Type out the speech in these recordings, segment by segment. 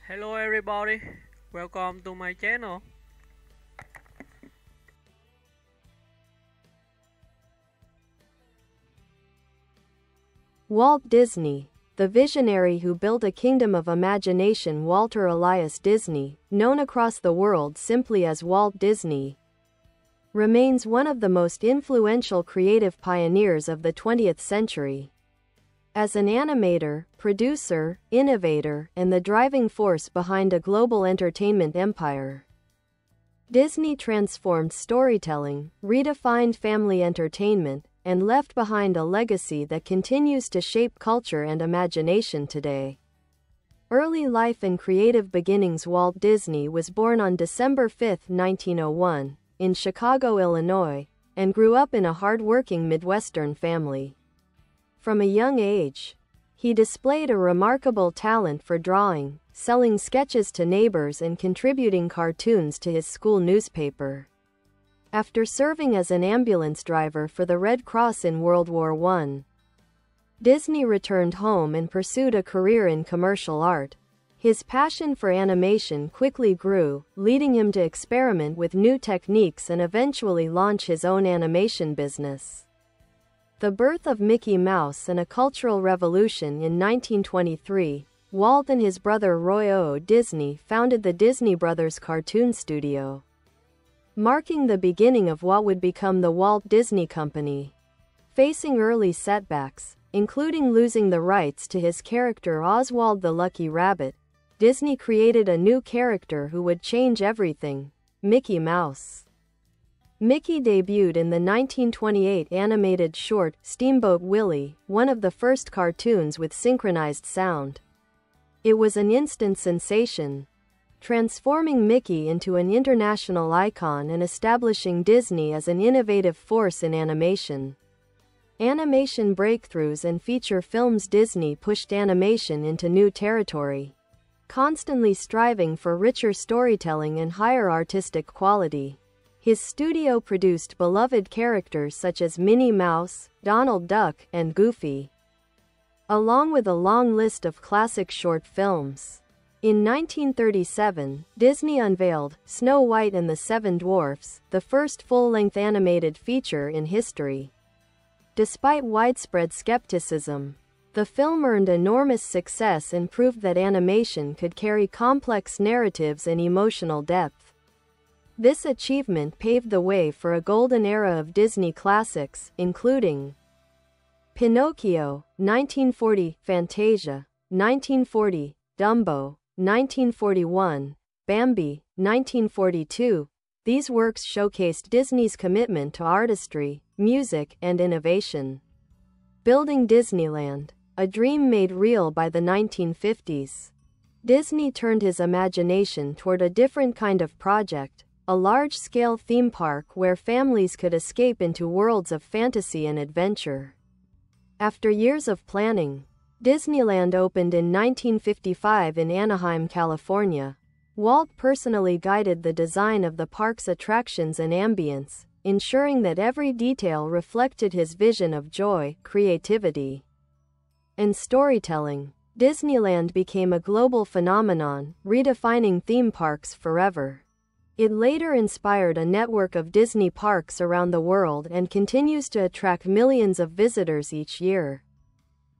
Hello everybody, welcome to my channel. Walt Disney, the visionary who built a kingdom of imagination. Walter Elias Disney, known across the world simply as Walt Disney, remains one of the most influential creative pioneers of the 20th century. As an animator, producer, innovator, and the driving force behind a global entertainment empire, Disney transformed storytelling, redefined family entertainment, and left behind a legacy that continues to shape culture and imagination today. Early life and creative beginnings. Walt Disney was born on December 5, 1901, in Chicago, Illinois, and grew up in a hardworking Midwestern family. From a young age, he displayed a remarkable talent for drawing, selling sketches to neighbors and contributing cartoons to his school newspaper. After serving as an ambulance driver for the Red Cross in World War I, Disney returned home and pursued a career in commercial art. His passion for animation quickly grew, leading him to experiment with new techniques and eventually launch his own animation business. The birth of Mickey Mouse and a cultural revolution. In 1923, Walt and his brother Roy O. Disney founded the Disney Brothers Cartoon Studio, marking the beginning of what would become the Walt Disney Company. Facing early setbacks, including losing the rights to his character Oswald the Lucky Rabbit, Disney created a new character who would change everything: Mickey Mouse. Mickey debuted in the 1928 animated short, Steamboat Willie, one of the first cartoons with synchronized sound. It was an instant sensation, transforming Mickey into an international icon and establishing Disney as an innovative force in animation. Animation breakthroughs and feature films. Disney pushed animation into new territory, constantly striving for richer storytelling and higher artistic quality. His studio produced beloved characters such as Minnie Mouse, Donald Duck, and Goofy, along with a long list of classic short films. In 1937, Disney unveiled Snow White and the Seven Dwarfs, the first full-length animated feature in history. Despite widespread skepticism, the film earned enormous success and proved that animation could carry complex narratives and emotional depth. This achievement paved the way for a golden era of Disney classics, including Pinocchio, 1940, Fantasia, 1940, Dumbo, 1941, Bambi, 1942. These works showcased Disney's commitment to artistry, music, and innovation. Building Disneyland, a dream made real by the 1950s. Disney turned his imagination toward a different kind of project: a large-scale theme park where families could escape into worlds of fantasy and adventure. After years of planning, Disneyland opened in 1955 in Anaheim, California. Walt personally guided the design of the park's attractions and ambience, ensuring that every detail reflected his vision of joy, creativity, and storytelling. Disneyland became a global phenomenon, redefining theme parks forever. It later inspired a network of Disney parks around the world and continues to attract millions of visitors each year.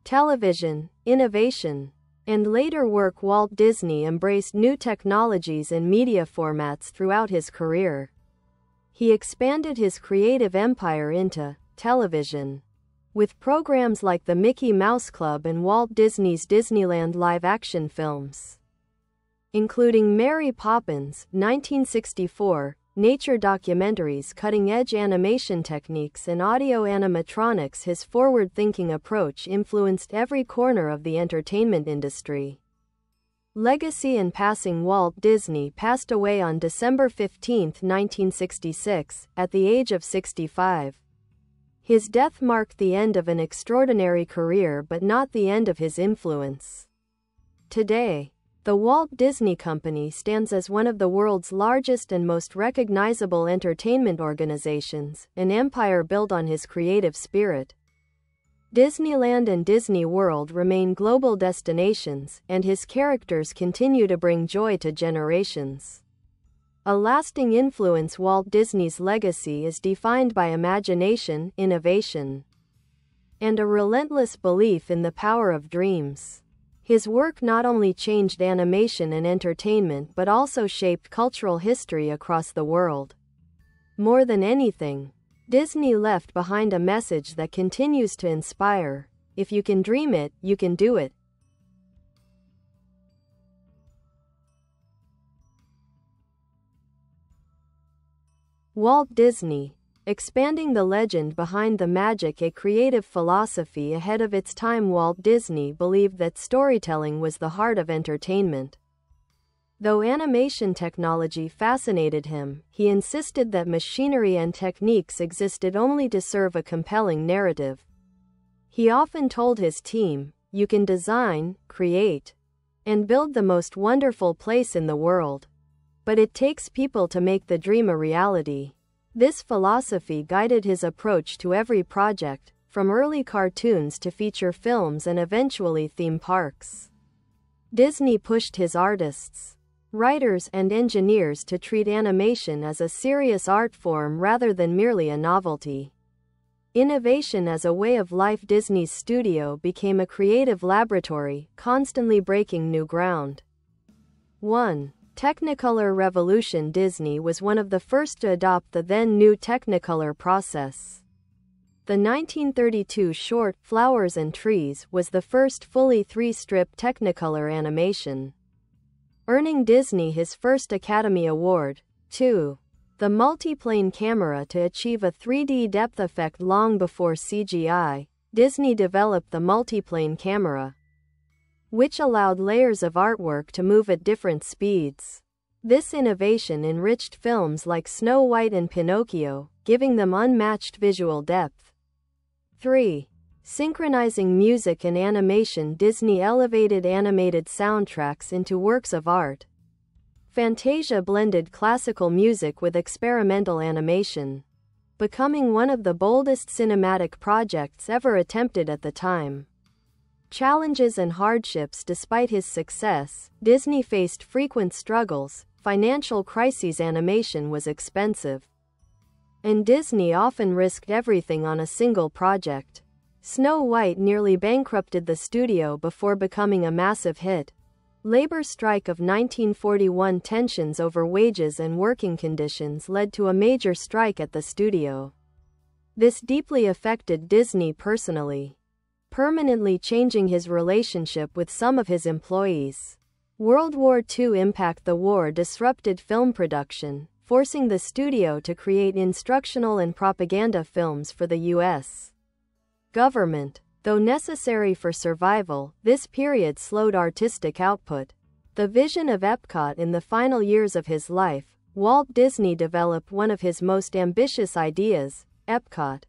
Television, innovation, and later work. Walt Disney embraced new technologies and media formats throughout his career. He expanded his creative empire into television, with programs like the Mickey Mouse Club and Walt Disney's Disneyland live-action films, including Mary Poppins, 1964, nature documentaries, cutting-edge animation techniques, and audio animatronics. His forward-thinking approach influenced every corner of the entertainment industry. Legacy and passing. Walt Disney passed away on December 15, 1966, at the age of 65. His death marked the end of an extraordinary career but not the end of his influence. Today, the Walt Disney Company stands as one of the world's largest and most recognizable entertainment organizations, an empire built on his creative spirit. Disneyland and Disney World remain global destinations, and his characters continue to bring joy to generations. A lasting influence. Walt Disney's legacy is defined by imagination, innovation, and a relentless belief in the power of dreams. His work not only changed animation and entertainment but also shaped cultural history across the world. More than anything, Disney left behind a message that continues to inspire: if you can dream it, you can do it. Walt Disney, expanding the legend behind the magic, a creative philosophy ahead of its time. Walt Disney believed that storytelling was the heart of entertainment. Though animation technology fascinated him, he insisted that machinery and techniques existed only to serve a compelling narrative. He often told his team, "You can design, create, and build the most wonderful place in the world, but it takes people to make the dream a reality." This philosophy guided his approach to every project, from early cartoons to feature films and eventually theme parks. Disney pushed his artists, writers, and engineers to treat animation as a serious art form rather than merely a novelty. Innovation as a way of life. Disney's studio became a creative laboratory, constantly breaking new ground. 1. Technicolor revolution. Disney was one of the first to adopt the then-new Technicolor process. The 1932 short, Flowers and Trees, was the first fully 3-strip Technicolor animation, earning Disney his first Academy Award. 2. The multiplane camera. To achieve a 3D depth effect long before CGI, Disney developed the multiplane camera, which allowed layers of artwork to move at different speeds. This innovation enriched films like Snow White and Pinocchio, giving them unmatched visual depth. 3. Synchronizing music and animation. Disney elevated animated soundtracks into works of art. Fantasia blended classical music with experimental animation, becoming one of the boldest cinematic projects ever attempted at the time. Challenges and hardships. Despite his success, Disney faced frequent struggles. Financial crises. Animation was expensive, and Disney often risked everything on a single project. Snow White nearly bankrupted the studio before becoming a massive hit. Labor strike of 1941. Tensions over wages and working conditions led to a major strike at the studio. This deeply affected Disney personally, permanently changing his relationship with some of his employees. World War II impact. The war disrupted film production, forcing the studio to create instructional and propaganda films for the U.S. government. Though necessary for survival, this period slowed artistic output. The vision of Epcot. In the final years of his life, Walt Disney developed one of his most ambitious ideas: Epcot,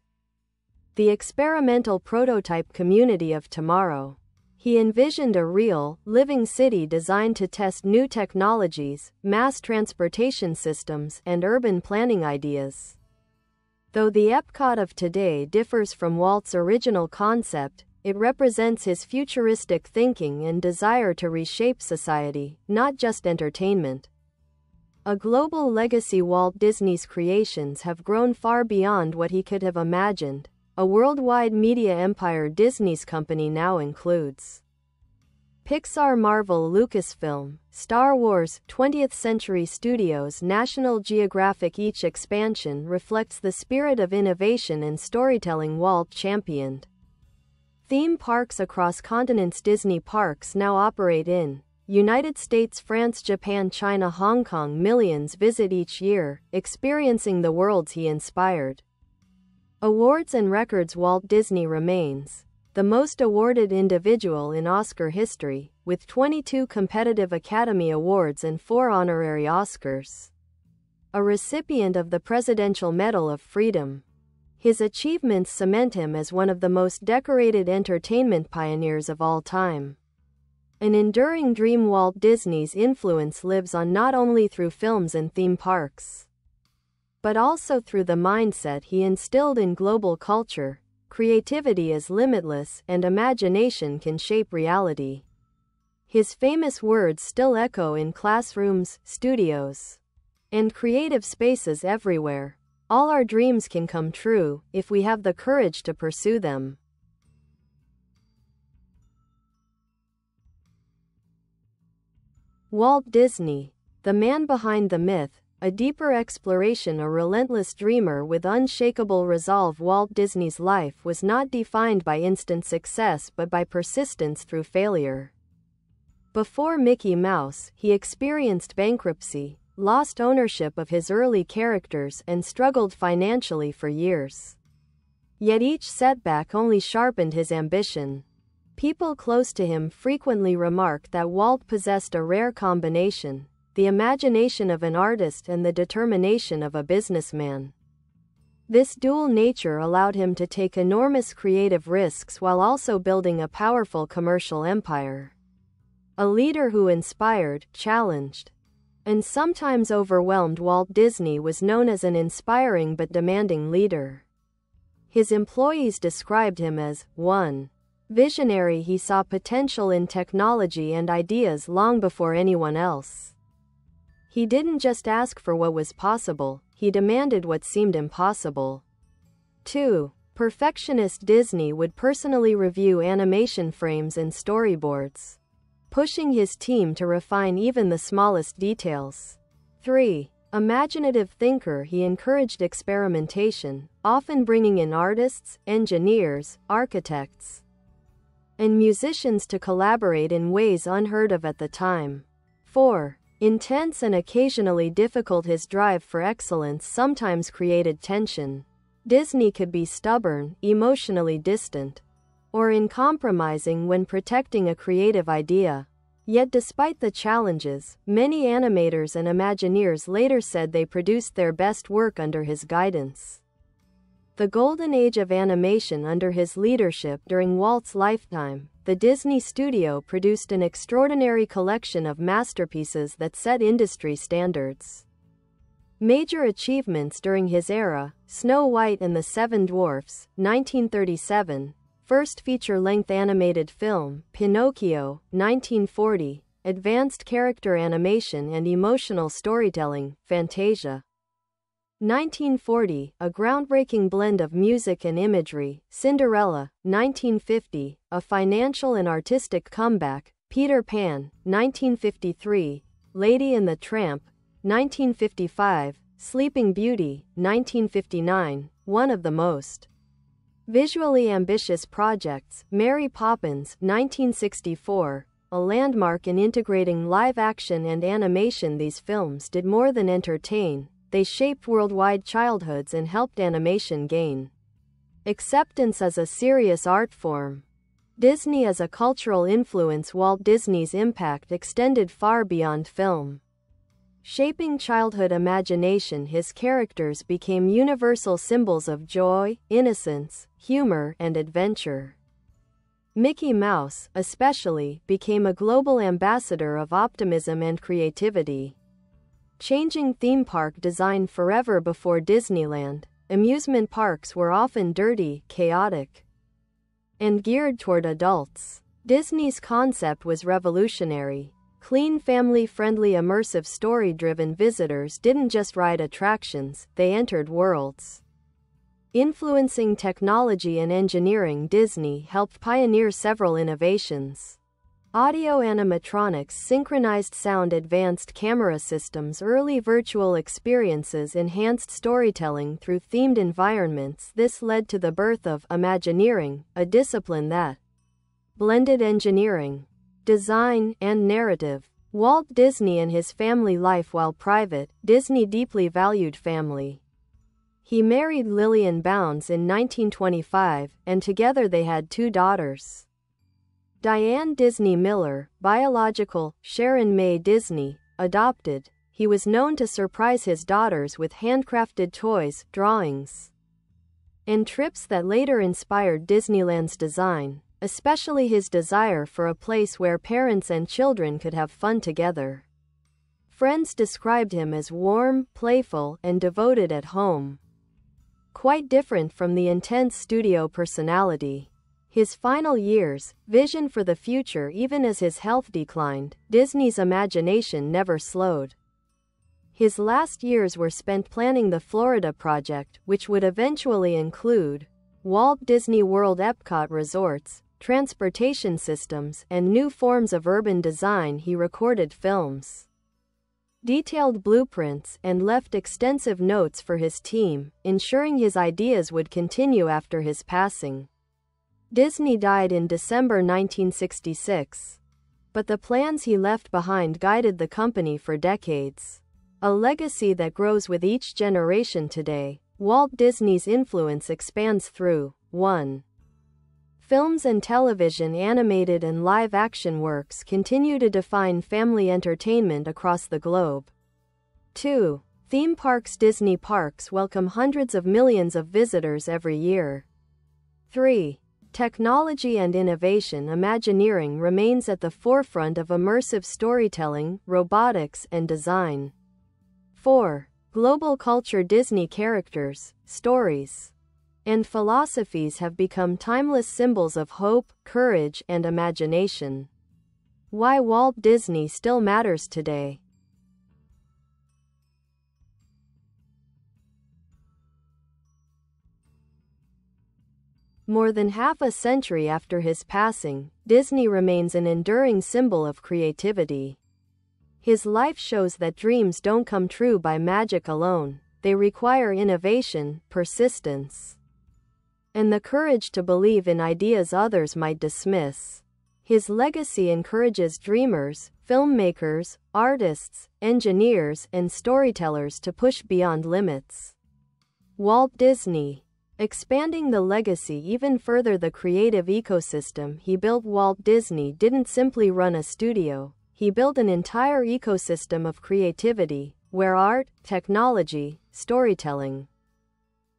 the experimental prototype community of tomorrow. He envisioned a real, living city designed to test new technologies, mass transportation systems, and urban planning ideas. Though the Epcot of today differs from Walt's original concept, it represents his futuristic thinking and desire to reshape society, not just entertainment. A global legacy. Walt Disney's creations have grown far beyond what he could have imagined. A worldwide media empire. Disney's company now includes Pixar, Marvel, Lucasfilm, Star Wars, 20th Century Studios, National Geographic. Each expansion reflects the spirit of innovation and storytelling Walt championed. Theme parks across continents. Disney parks now operate in United States, France, Japan, China, Hong Kong. Millions visit each year, experiencing the worlds he inspired. Awards and records. Walt Disney remains the most awarded individual in Oscar history, with 22 competitive Academy Awards and 4 honorary Oscars. A recipient of the Presidential Medal of Freedom, his achievements cement him as one of the most decorated entertainment pioneers of all time. An enduring dream. Walt Disney's influence lives on not only through films and theme parks, but also through the mindset he instilled in global culture. creativity is limitless, and imagination can shape reality. His famous words still echo in classrooms, studios, and creative spaces everywhere. All our dreams can come true, if we have the courage to pursue them. Walt Disney, the man behind the myth, a deeper exploration, a relentless dreamer with unshakable resolve. Walt Disney's life was not defined by instant success but by persistence through failure. Before Mickey Mouse, he experienced bankruptcy, lost ownership of his early characters, and struggled financially for years. Yet each setback only sharpened his ambition. People close to him frequently remark that Walt possessed a rare combination: the imagination of an artist and the determination of a businessman. This dual nature allowed him to take enormous creative risks while also building a powerful commercial empire. A leader who inspired, challenged, and sometimes overwhelmed. Walt Disney was known as an inspiring but demanding leader. His employees described him as one visionary. He saw potential in technology and ideas long before anyone else. He didn't just ask for what was possible, he demanded what seemed impossible. 2. Perfectionist. Disney would personally review animation frames and storyboards, pushing his team to refine even the smallest details. 3. Imaginative thinker. He encouraged experimentation, often bringing in artists, engineers, architects, and musicians to collaborate in ways unheard of at the time. 4. Intense and occasionally difficult. His drive for excellence sometimes created tension. Disney could be stubborn, emotionally distant, or uncompromising when protecting a creative idea. Yet despite the challenges, many animators and Imagineers later said they produced their best work under his guidance. The golden age of animation under his leadership. During Walt's lifetime, the Disney Studio produced an extraordinary collection of masterpieces that set industry standards. Major achievements during his era: Snow White and the Seven Dwarfs, 1937, first feature-length animated film, Pinocchio, 1940, advanced character animation and emotional storytelling, Fantasia, 1940, a groundbreaking blend of music and imagery, Cinderella, 1950, a financial and artistic comeback, Peter Pan, 1953, Lady and the Tramp, 1955, Sleeping Beauty, 1959, one of the most visually ambitious projects, Mary Poppins, 1964, a landmark in integrating live action and animation. These films did more than entertain. They shaped worldwide childhoods and helped animation gain acceptance as a serious art form. Disney as a cultural influence. Walt Disney's impact extended far beyond film. Shaping childhood imagination, his characters became universal symbols of joy, innocence, humor, and adventure. Mickey Mouse, especially, became a global ambassador of optimism and creativity, changing theme park design forever. Before Disneyland, amusement parks were often dirty, chaotic, and geared toward adults. Disney's concept was revolutionary. Clean, family-friendly, immersive, story-driven. Visitors didn't just ride attractions, they entered worlds. Influencing technology and engineering, Disney helped pioneer several innovations: audio animatronics, synchronized sound, advanced camera systems. Early virtual experiences enhanced storytelling through themed environments. This led to the birth of Imagineering, a discipline that blended engineering, design, and narrative. Walt Disney and his family life. While private, Disney deeply valued family. He married Lillian Bounds in 1925, and together they had 2 daughters. Diane Disney Miller, biological, Sharon May Disney, adopted. He was known to surprise his daughters with handcrafted toys, drawings, and trips that later inspired Disneyland's design, especially his desire for a place where parents and children could have fun together. Friends described him as warm, playful, and devoted at home. quite different from the intense studio personality. His final years, vision for the future. Even as his health declined, Disney's imagination never slowed. His last years were spent planning the Florida project, which would eventually include Walt Disney World, Epcot resorts, transportation systems, and new forms of urban design. He recorded films, detailed blueprints, and left extensive notes for his team, ensuring his ideas would continue after his passing. Disney died in December 1966, but the plans he left behind guided the company for decades. A legacy that grows with each generation today. Walt Disney's influence expands through 1. Films and television. Animated and live-action works continue to define family entertainment across the globe. 2. Theme parks. Disney parks welcome hundreds of millions of visitors every year. 3. Technology and innovation. Imagineering remains at the forefront of immersive storytelling, robotics, and design. 4. Global culture. Disney characters, stories, and philosophies have become timeless symbols of hope, courage, and imagination. Why Walt Disney still matters today. More than half a century after his passing, Disney remains an enduring symbol of creativity. His life shows that dreams don't come true by magic alone. They require innovation, persistence, and the courage to believe in ideas others might dismiss. His legacy encourages dreamers, filmmakers, artists, engineers, and storytellers to push beyond limits. Walt Disney. Expanding the legacy even further. The creative ecosystem he built. Walt Disney didn't simply run a studio. He built an entire ecosystem of creativity, where art, technology, storytelling,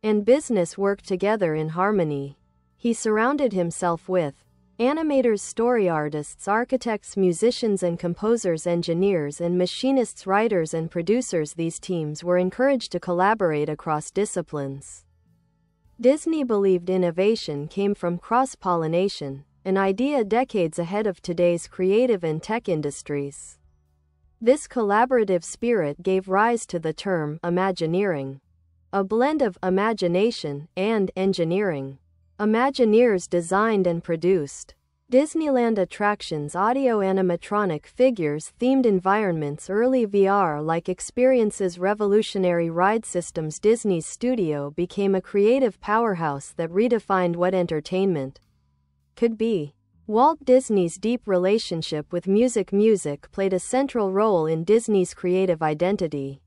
and business worked together in harmony. He surrounded himself with animators, story artists, architects, musicians and composers, engineers and machinists, writers and producers. These teams were encouraged to collaborate across disciplines. Disney believed innovation came from cross-pollination, an idea decades ahead of today's creative and tech industries. This collaborative spirit gave rise to the term Imagineering, a blend of imagination and engineering. Imagineers designed and produced Disneyland attractions, audio animatronic figures, themed environments, early VR-like experiences, revolutionary ride systems. Disney's studio became a creative powerhouse that redefined what entertainment could be. Walt Disney's deep relationship with music played a central role in Disney's creative identity.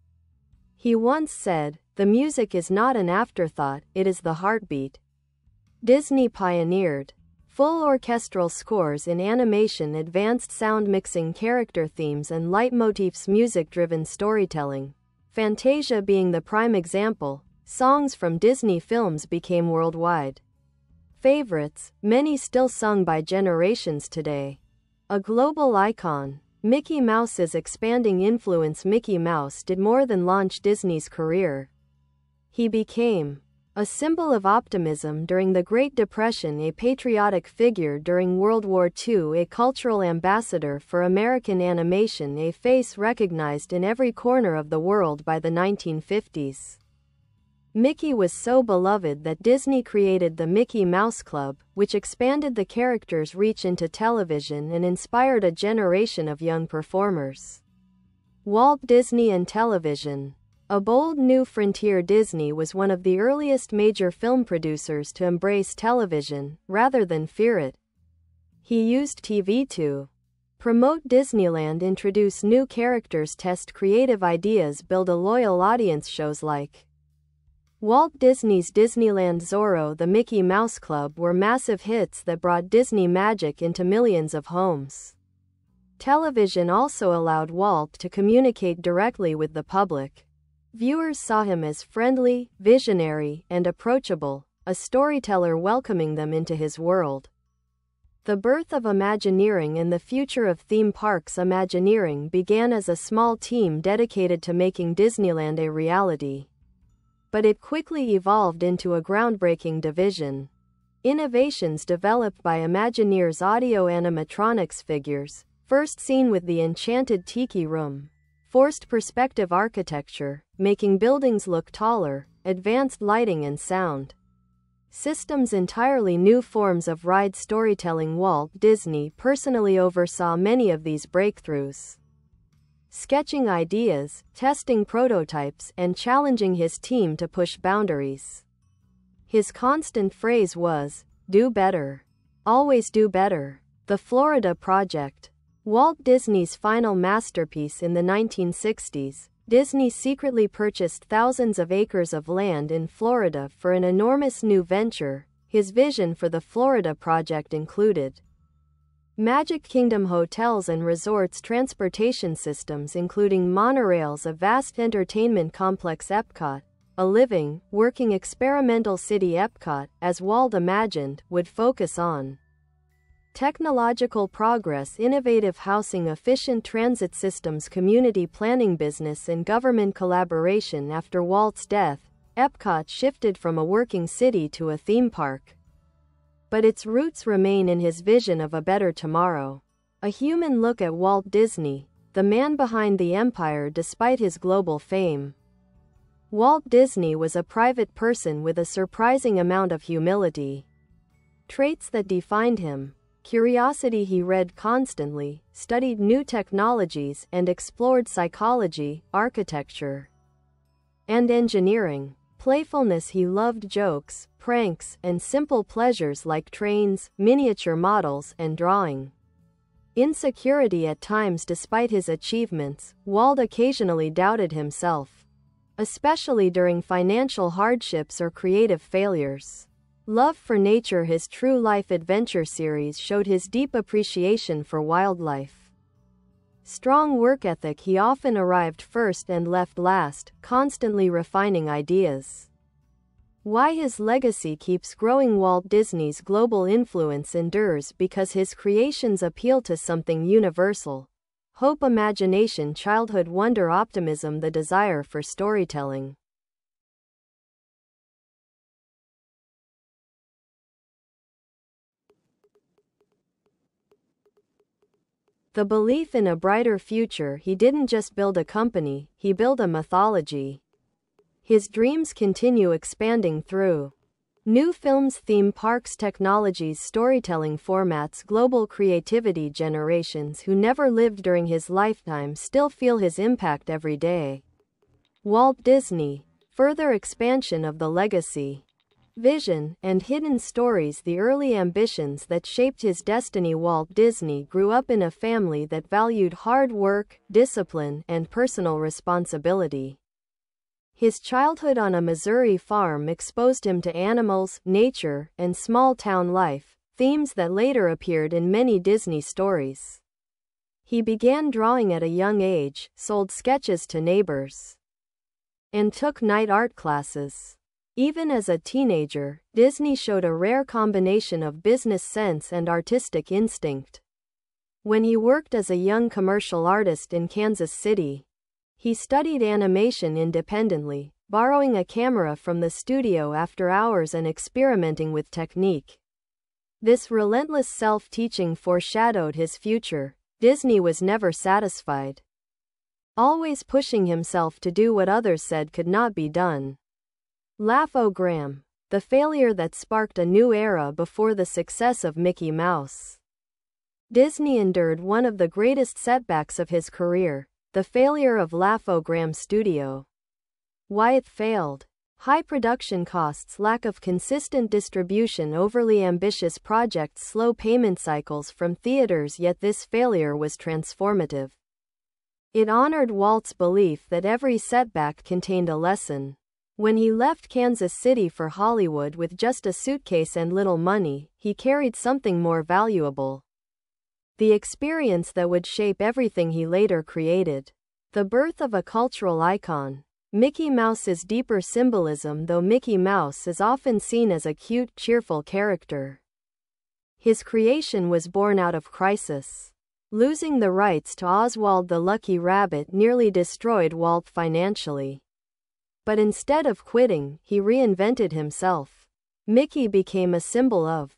He once said, "The music is not an afterthought, it is the heartbeat." Disney pioneered full orchestral scores in animation, advanced sound mixing, character themes and leitmotifs, music-driven storytelling. Fantasia being the prime example. Songs from Disney films became worldwide favorites, many still sung by generations today. A global icon. Mickey Mouse's expanding influence. Mickey Mouse did more than launch Disney's career. He became a symbol of optimism during the Great Depression, a patriotic figure during World War II, a cultural ambassador for American animation, a face recognized in every corner of the world by the 1950s. Mickey was so beloved that Disney created the Mickey Mouse Club, which expanded the character's reach into television and inspired a generation of young performers. Walt Disney and television. A bold new frontier. Disney was one of the earliest major film producers to embrace television, rather than fear it. He used TV to promote Disneyland, introduce new characters, test creative ideas, build a loyal audience. Shows like Walt Disney's Disneyland, Zorro, The Mickey Mouse Club were massive hits that brought Disney magic into millions of homes. Television also allowed Walt to communicate directly with the public. Viewers saw him as friendly, visionary, and approachable, a storyteller welcoming them into his world. The birth of Imagineering and the future of theme parks. Imagineering began as a small team dedicated to making Disneyland a reality. But it quickly evolved into a groundbreaking division. Innovations developed by Imagineer's audio animatronics figures, first seen with the enchanted Tiki Room, forced perspective architecture, making buildings look taller, advanced lighting and sound systems, entirely new forms of ride storytelling. Walt Disney personally oversaw many of these breakthroughs, sketching ideas, testing prototypes, and challenging his team to push boundaries. His constant phrase was, "Do better. Always do better." The Florida Project. Walt Disney's final masterpiece in the 1960s, Disney secretly purchased thousands of acres of land in Florida for an enormous new venture. His vision for the Florida Project included Magic Kingdom hotels and resorts, transportation systems including monorails, a vast entertainment complex Epcot, a living, working experimental city. Epcot, as Walt imagined, would focus on technological progress, innovative housing, efficient transit systems, community planning, business and government collaboration. After Walt's death, Epcot shifted from a working city to a theme park. But its roots remain in his vision of a better tomorrow. A human look at Walt Disney, the man behind the empire despite his global fame. Walt Disney was a private person with a surprising amount of humility. Traits that defined him: curiosity, he read constantly, studied new technologies, and explored psychology, architecture, and engineering. Playfulness, he loved jokes, pranks, and simple pleasures like trains, miniature models, and drawing. Insecurity, at times despite his achievements, Walt occasionally doubted himself, especially during financial hardships or creative failures. Love for nature, his True Life adventure series showed his deep appreciation for wildlife. Strong work ethic, he often arrived first and left last, constantly refining ideas. Why his legacy keeps growing: Walt Disney's global influence endures because his creations appeal to something universal: hope, imagination, childhood wonder, optimism, the desire for storytelling. The belief in a brighter future. He didn't just build a company, he built a mythology. His dreams continue expanding through new films, theme parks, technologies, storytelling formats, global creativity. Generations who never lived during his lifetime still feel his impact every day. Walt Disney. Further expansion of the legacy, vision, and hidden stories. The early ambitions that shaped his destiny. Walt Disney grew up in a family that valued hard work, discipline, and personal responsibility. His childhood on a Missouri farm exposed him to animals, nature, and small-town life, themes that later appeared in many Disney stories. He began drawing at a young age, sold sketches to neighbors, and took night art classes. Even as a teenager, Disney showed a rare combination of business sense and artistic instinct. When he worked as a young commercial artist in Kansas City, he studied animation independently, borrowing a camera from the studio after hours and experimenting with technique. This relentless self-teaching foreshadowed his future. Disney was never satisfied, always pushing himself to do what others said could not be done. Laugh-O-Gram, the failure that sparked a new era before the success of Mickey Mouse. Disney endured one of the greatest setbacks of his career, the failure of Laugh-O-Gram Studio. Why it failed: high production costs, lack of consistent distribution, overly ambitious projects, slow payment cycles from theaters. Yet this failure was transformative. It honored Walt's belief that every setback contained a lesson. When he left Kansas City for Hollywood with just a suitcase and little money, he carried something more valuable: the experience that would shape everything he later created. The birth of a cultural icon. Mickey Mouse's deeper symbolism. Though Mickey Mouse is often seen as a cute, cheerful character, his creation was born out of crisis. Losing the rights to Oswald the Lucky Rabbit nearly destroyed Walt financially. But instead of quitting, he reinvented himself. Mickey became a symbol of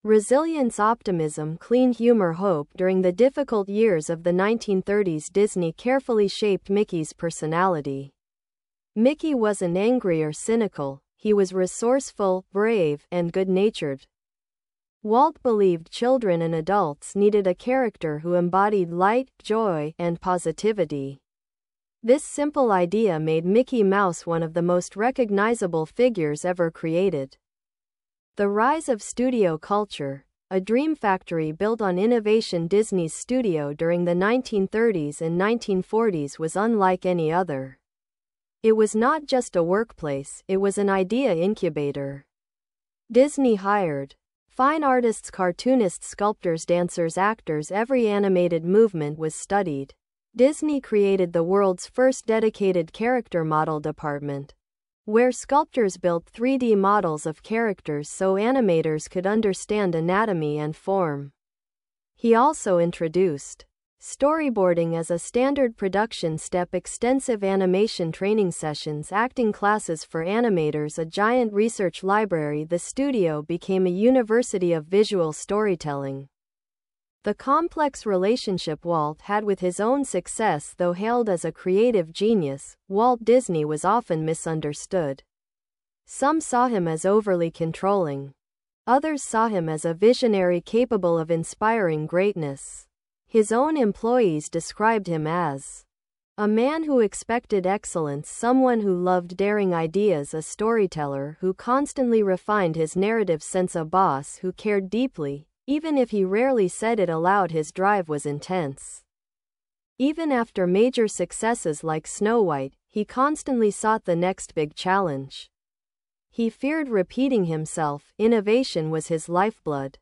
resilience, optimism, clean humor, hope. During the difficult years of the 1930s, Disney carefully shaped Mickey's personality. Mickey wasn't angry or cynical, he was resourceful, brave, and good-natured. Walt believed children and adults needed a character who embodied light, joy, and positivity. This simple idea made Mickey Mouse one of the most recognizable figures ever created. The rise of studio culture, a dream factory built on innovation. Disney's studio during the 1930s and 1940s was unlike any other. It was not just a workplace, it was an idea incubator. Disney hired fine artists, cartoonists, sculptors, dancers, actors. Every animated movement was studied. Disney created the world's first dedicated character model department, where sculptors built 3D models of characters so animators could understand anatomy and form. He also introduced storyboarding as a standard production step, extensive animation training sessions, acting classes for animators, a giant research library. The studio became a university of visual storytelling. The complex relationship Walt had with his own success. Though hailed as a creative genius, Walt Disney was often misunderstood. Some saw him as overly controlling. Others saw him as a visionary capable of inspiring greatness. His own employees described him as a man who expected excellence, someone who loved daring ideas, a storyteller who constantly refined his narrative sense, a boss who cared deeply. Even if he rarely said it aloud, his drive was intense. Even after major successes like Snow White, he constantly sought the next big challenge. He feared repeating himself. Innovation was his lifeblood.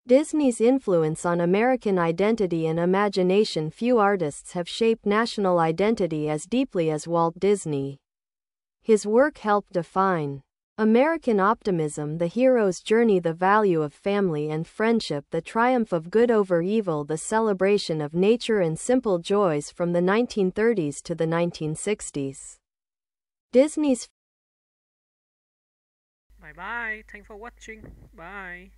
Disney's influence on American identity and imagination. Few artists have shaped national identity as deeply as Walt Disney. His work helped define American optimism, the hero's journey, the value of family and friendship, the triumph of good over evil, the celebration of nature and simple joys. From the 1930s to the 1960s, Disney's Bye bye. Thanks for watching. Bye.